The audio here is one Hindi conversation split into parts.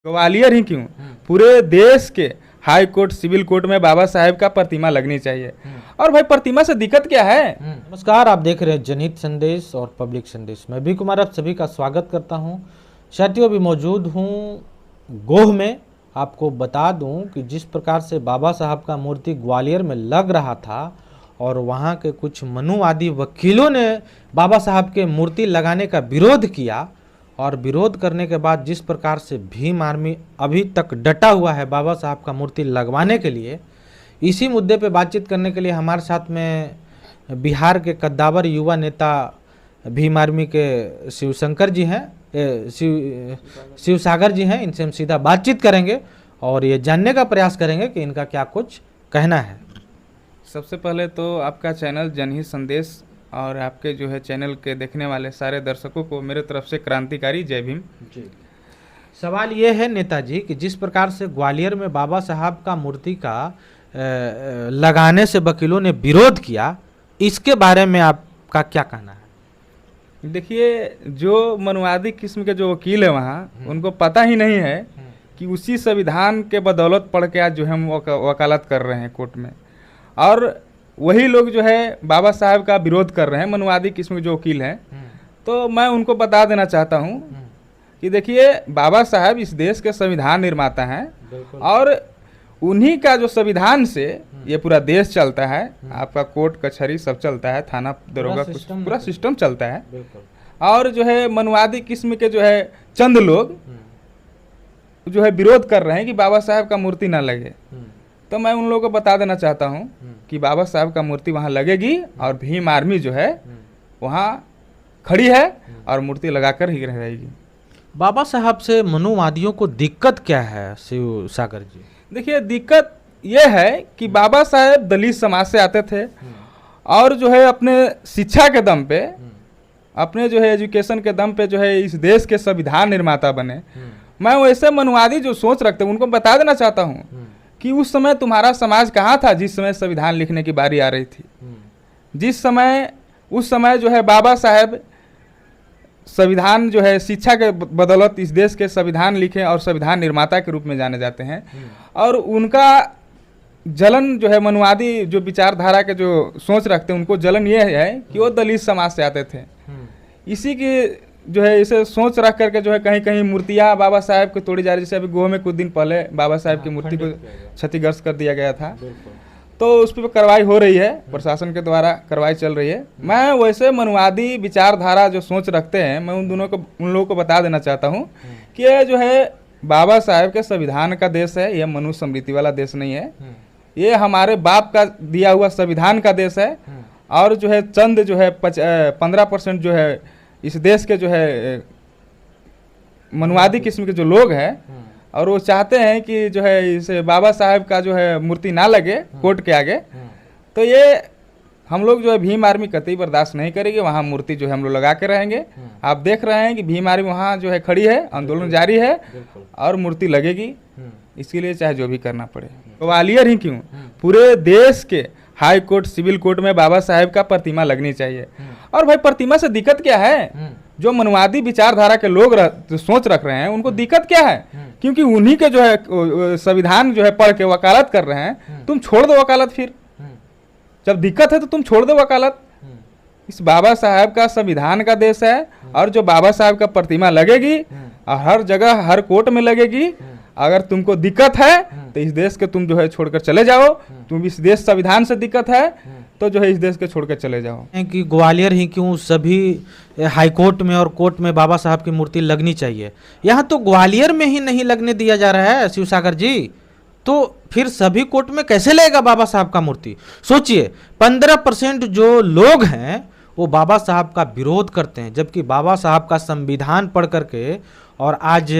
ग्वालियर ही क्यों, पूरे देश के हाई कोर्ट सिविल कोर्ट में बाबा साहेब का प्रतिमा लगनी चाहिए। और भाई प्रतिमा से दिक्कत क्या है। नमस्कार, आप देख रहे हैं जनहित संदेश और पब्लिक संदेश। मैं भी कुमार आप सभी का स्वागत करता हूं। साथियों, भी मौजूद हूं गोह में। आपको बता दूं कि जिस प्रकार से बाबा साहब का मूर्ति ग्वालियर में लग रहा था और वहां के कुछ मनुवादी वकीलों ने बाबा साहब के मूर्ति लगाने का विरोध किया, और विरोध करने के बाद जिस प्रकार से भीम आर्मी अभी तक डटा हुआ है बाबा साहब का मूर्ति लगवाने के लिए, इसी मुद्दे पे बातचीत करने के लिए हमारे साथ में बिहार के कद्दावर युवा नेता भीम आर्मी के शिवशंकर जी हैं, शिवसागर जी हैं। इनसे हम सीधा बातचीत करेंगे और ये जानने का प्रयास करेंगे कि इनका क्या कुछ कहना है। सबसे पहले तो आपका चैनल जनहित संदेश और आपके जो है चैनल के देखने वाले सारे दर्शकों को मेरे तरफ से क्रांतिकारी जय भीम जी। सवाल ये है नेताजी कि जिस प्रकार से ग्वालियर में बाबा साहब का मूर्ति का लगाने से वकीलों ने विरोध किया, इसके बारे में आपका क्या कहना है। देखिए, जो मनुवादी किस्म के जो वकील है वहाँ, उनको पता ही नहीं है कि उसी संविधान के बदौलत पढ़ के आज जो है हम वकालत कर रहे हैं कोर्ट में, और वही लोग जो है बाबा साहब का विरोध कर रहे हैं, मनुवादी किस्म के जो वकील हैं। तो मैं उनको बता देना चाहता हूँ कि देखिए, बाबा साहब इस देश के संविधान निर्माता हैं और उन्हीं का जो संविधान से ये पूरा देश चलता है। आपका कोर्ट कचहरी सब चलता है, थाना दरोगा पूरा सिस्टम चलता है। और जो है मनुवादी किस्म के जो है चंद लोग जो है विरोध कर रहे हैं कि बाबा साहब का मूर्ति ना लगे। तो मैं उन लोगों को बता देना चाहता हूँ कि बाबा साहब का मूर्ति वहाँ लगेगी और भीम आर्मी जो है वहाँ खड़ी है और मूर्ति लगाकर ही रहेगी। बाबा साहब से मनुवादियों को दिक्कत क्या है शिव सागर जी। देखिए, दिक्कत ये है कि बाबा साहब दलित समाज से आते थे और जो है अपने शिक्षा के दम पे, अपने जो है एजुकेशन के दम पे जो है इस देश के संविधान निर्माता बने। मैं वैसे मनुवादी जो सोच रखते हैं उनको बता देना चाहता हूँ कि उस समय तुम्हारा समाज कहाँ था जिस समय संविधान लिखने की बारी आ रही थी। उस समय जो है बाबा साहब संविधान जो है शिक्षा के बदौलत इस देश के संविधान लिखे और संविधान निर्माता के रूप में जाने जाते हैं। और उनका जलन जो है मनुवादी जो विचारधारा के जो सोच रखते हैं उनको जलन ये है कि वो दलित समाज से आते थे। इसी की जो है इसे सोच रख करके जो है कहीं कहीं मूर्तियाँ बाबा साहब की तोड़ी जा रही। जैसे अभी गोवा में कुछ दिन पहले बाबा साहब की मूर्ति को क्षतिग्रस्त कर दिया गया था, तो उस पर कार्रवाई हो रही है, प्रशासन के द्वारा कार्रवाई चल रही है। मैं वैसे मनुवादी विचारधारा जो सोच रखते हैं, मैं उन लोगों को बता देना चाहता हूँ कि ये जो है बाबा साहब के संविधान का देश है, ये मनुष्य समृद्धि वाला देश नहीं है। ये हमारे बाप का दिया हुआ संविधान का देश है। और जो है चंद जो है 15% जो है इस देश के जो है मनुवादी किस्म के जो लोग हैं और वो चाहते हैं कि जो है इस बाबा साहब का जो है मूर्ति ना लगे कोर्ट के आगे। तो ये हम लोग जो है भीम आर्मी कतई बर्दाश्त नहीं करेंगे। वहाँ मूर्ति जो है हम लोग लगा के रहेंगे। आप देख रहे हैं कि भीम आर्मी वहाँ जो है खड़ी है, आंदोलन जारी है और मूर्ति लगेगी। इसके लिए चाहे जो भी करना पड़े। ग्वालियर ही क्यों, पूरे देश के हाई कोर्ट सिविल कोर्ट में बाबा साहब का प्रतिमा लगनी चाहिए। और भाई प्रतिमा से दिक्कत क्या है। जो मनुवादी विचारधारा के लोग जो सोच रख रहे हैं उनको दिक्कत क्या है, क्योंकि उन्हीं के जो है संविधान जो है पढ़ के वकालत कर रहे हैं। तुम छोड़ दो वकालत, फिर जब दिक्कत है तो तुम छोड़ दो वकालत। इस बाबा साहब का संविधान का देश है और जो बाबा साहब का प्रतिमा लगेगी और हर जगह हर कोर्ट में लगेगी। अगर तुमको दिक्कत है तो इस देश के तुम जो है छोड़कर चले जाओ। तुम इस देश संविधान से दिक्कत है तो जो है इस देश के छोड़कर चले जाओ। कि ग्वालियर ही क्यों, सभी हाई कोर्ट में और कोर्ट में बाबा साहब की मूर्ति लगनी चाहिए। यहाँ तो ग्वालियर में ही नहीं लगने दिया जा रहा है शिवसागर जी, तो फिर सभी कोर्ट में कैसे लगेगा बाबा साहब का मूर्ति। सोचिए, 15% जो लोग हैं वो बाबा साहब का विरोध करते हैं, जबकि बाबा साहब का संविधान पढ़ करके और आज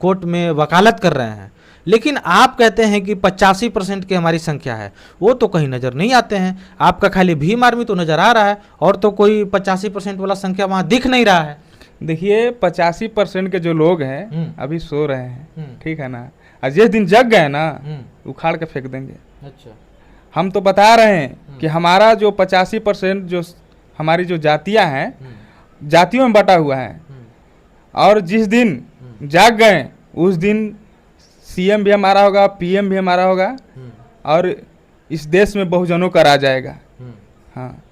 कोर्ट में वकालत कर रहे हैं। लेकिन आप कहते हैं कि 85% की हमारी संख्या है, वो तो कहीं नज़र नहीं आते हैं। आपका खाली भीम आर्मी तो नज़र आ रहा है और तो कोई 85% वाला संख्या वहाँ दिख नहीं रहा है। देखिए, 85% के जो लोग हैं अभी सो रहे हैं, ठीक है ना। और जिस दिन जग गए ना उखाड़ के फेंक देंगे। अच्छा, हम तो बता रहे हैं कि हमारा जो 85% जो हमारी जो जातियाँ हैं, जातियों में बटा हुआ है। और जिस दिन जाग गए उस दिन सीएम भी हमारा होगा, पीएम भी हमारा होगा, और इस देश में बहुजनों का राज आएगा। हाँ,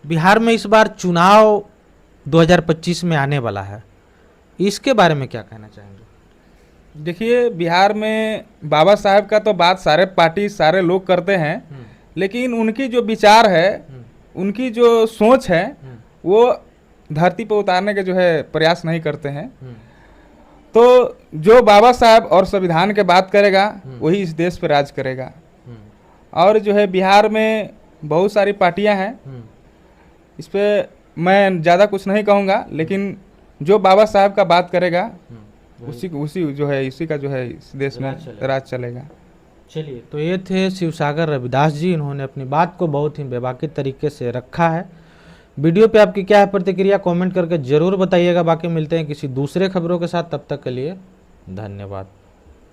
बिहार में इस बार चुनाव 2025 में आने वाला है, इसके बारे में क्या कहना चाहेंगे? देखिए, बिहार में बाबा साहब का तो बात सारे पार्टी सारे लोग करते हैं, लेकिन उनकी जो विचार है, उनकी जो सोच है, वो धरती पर उतारने के जो है प्रयास नहीं करते हैं। तो जो बाबा साहब और संविधान के बात करेगा वही इस देश पर राज करेगा। और जो है बिहार में बहुत सारी पार्टियां हैं, इस पे मैं ज़्यादा कुछ नहीं कहूँगा, लेकिन जो बाबा साहब का बात करेगा उसी जो है इसी का जो है इस देश में राज चलेगा। चलिए, तो ये थे शिवसागर रविदास जी। इन्होंने अपनी बात को बहुत ही बेबाकी तरीके से रखा है। वीडियो पे आपकी क्या है प्रतिक्रिया, कमेंट करके जरूर बताइएगा। बाकी मिलते हैं किसी दूसरे खबरों के साथ, तब तक के लिए धन्यवाद।